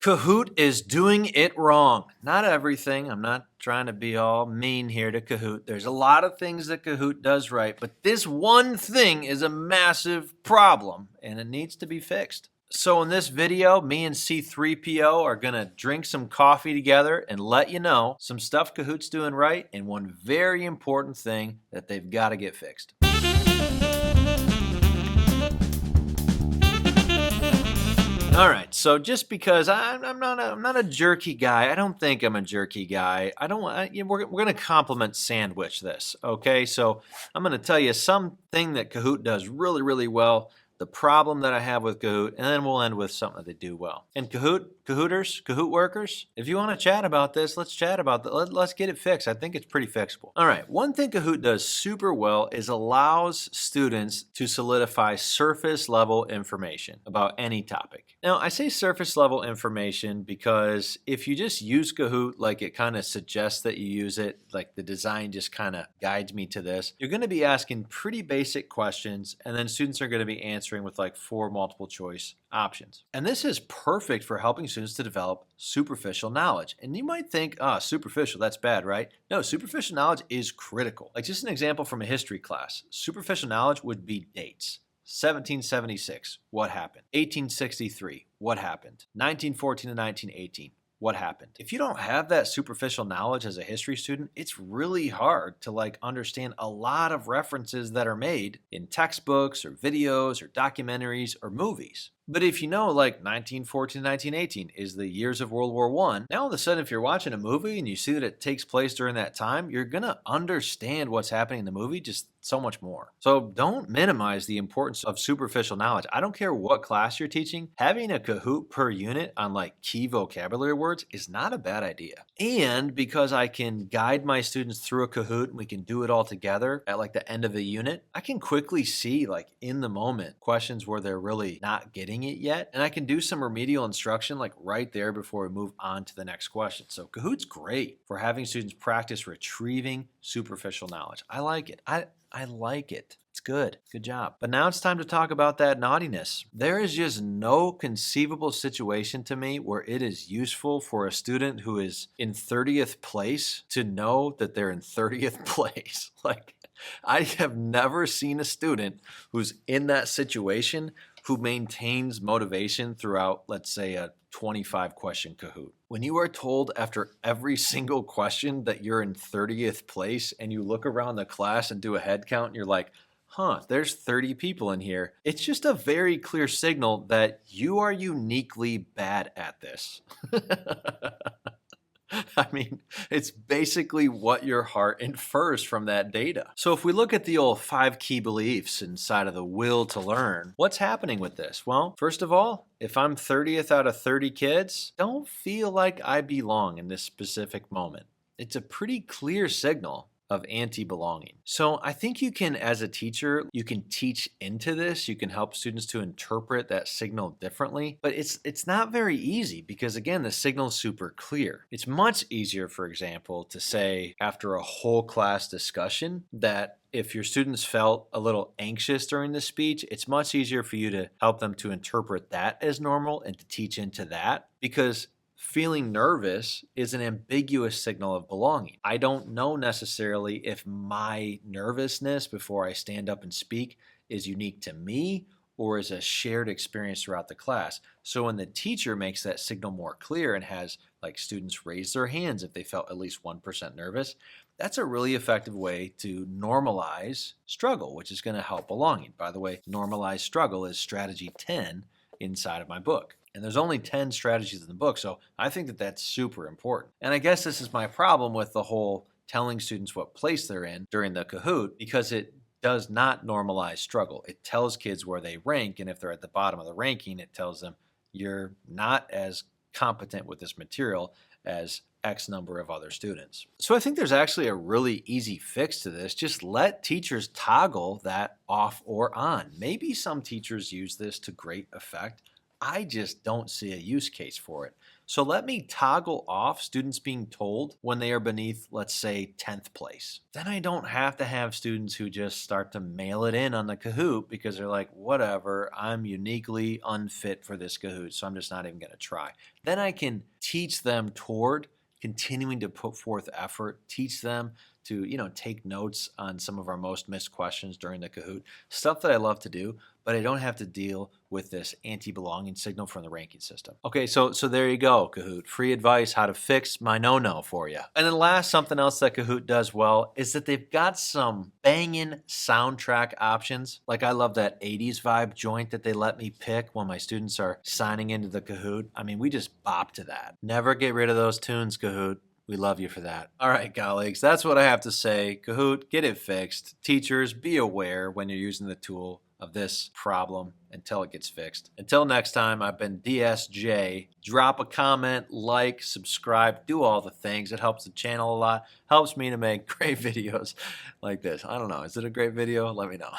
Kahoot is doing it wrong. Not everything. I'm not trying to be all mean here to Kahoot. There's a lot of things that Kahoot does right, but this one thing is a massive problem and it needs to be fixed. So in this video, me and C3PO are going to drink some coffee together and let you know some stuff Kahoot's doing right and one very important thing that they've got to get fixed. All right, so just because I'm not a jerky guy, I don't think I'm a jerky guy. We're going to compliment sandwich this, okay? So I'm going to tell you something that Kahoot does really, really well, the problem that I have with Kahoot, and then we'll end with something that they do well. And Kahooters, Kahoot workers, if you want to chat about this, let's chat about that. Let's get it fixed. I think it's pretty fixable. All right, one thing Kahoot does super well is allows students to solidify surface level information about any topic. Now, I say surface level information because if you just use Kahoot like it kind of suggests that you use it, like the design just kind of guides me to this, you're going to be asking pretty basic questions and then students are going to be answering with like 4 multiple choice options. And this is perfect for helping students to develop superficial knowledge. And you might think, superficial, that's bad, right? No, superficial knowledge is critical. Like just an example from a history class, superficial knowledge would be dates. 1776, what happened? 1863, what happened? 1914 to 1918. What happened? If you don't have that superficial knowledge as a history student, it's really hard to understand a lot of references that are made in textbooks or videos or documentaries or movies. But if you know 1914 to 1918 is the years of World War I, now all of a sudden if you're watching a movie and you see that it takes place during that time, you're going to understand what's happening in the movie just so much more. So don't minimize the importance of superficial knowledge. I don't care what class you're teaching, having a Kahoot per unit on key vocabulary words is not a bad idea. And because I can guide my students through a Kahoot and we can do it all together at the end of a unit, I can quickly see in the moment questions where they're really not getting it yet, and I can do some remedial instruction right there before we move on to the next question. So Kahoot's great for having students practice retrieving superficial knowledge. I like it. I like it. It's good. Good job. But now it's time to talk about that naughtiness. There is just no conceivable situation to me where it is useful for a student who is in 30th place to know that they're in 30th place. I have never seen a student who's in that situation who maintains motivation throughout, let's say, a 25 question Kahoot. When you are told after every single question that you're in 30th place and you look around the class and do a head count and you're like, there's 30 people in here. It's just a very clear signal that you are uniquely bad at this. I mean, it's basically what your heart infers from that data. So if we look at the old 5 key beliefs inside of the will to learn, what's happening with this? Well, first of all, if I'm 30th out of 30 kids, don't feel like I belong in this specific moment. It's a pretty clear signal of anti-belonging. So I think you can, as a teacher, you can teach into this. You can help students to interpret that signal differently, but it's not very easy because again, the signal is super clear. It's much easier, for example, to say after a whole class discussion that if your students felt a little anxious during the speech, it's much easier for you to help them to interpret that as normal and to teach into that because feeling nervous is an ambiguous signal of belonging. I don't know necessarily if my nervousness before I stand up and speak is unique to me or is a shared experience throughout the class. So when the teacher makes that signal more clear and has students raise their hands if they felt at least 1% nervous, that's a really effective way to normalize struggle, which is going to help belonging. By the way, normalize struggle is strategy 10 inside of my book. And there's only 10 strategies in the book, so I think that that's super important. And I guess this is my problem with the whole telling students what place they're in during the Kahoot, because it does not normalize struggle. It tells kids where they rank, and if they're at the bottom of the ranking, it tells them you're not as competent with this material as X number of other students. So I think there's actually a really easy fix to this. Just let teachers toggle that off or on. Maybe some teachers use this to great effect. I just don't see a use case for it. So let me toggle off students being told when they are beneath, let's say, 10th place. Then I don't have to have students who just start to mail it in on the Kahoot because they're like, whatever, I'm uniquely unfit for this Kahoot, so I'm just not even going to try. Then I can teach them toward continuing to put forth effort, teach them to, take notes on some of our most missed questions during the Kahoot, stuff that I love to do, but I don't have to deal with this anti-belonging signal from the ranking system. Okay, so there you go, Kahoot. Free advice how to fix my no-no for you. And then last, something else that Kahoot does well is that they've got some banging soundtrack options. Like I love that 80s vibe joint that they let me pick when my students are signing into the Kahoot. I mean, we just bop to that. Never get rid of those tunes, Kahoot. We love you for that. All right, colleagues, that's what I have to say. Kahoot, get it fixed. Teachers, be aware when you're using the tool of this problem until it gets fixed. Until next time, I've been DSJ. Drop a comment, like, subscribe, do all the things. It helps the channel a lot. Helps me to make great videos like this. I don't know. Is it a great video? Let me know.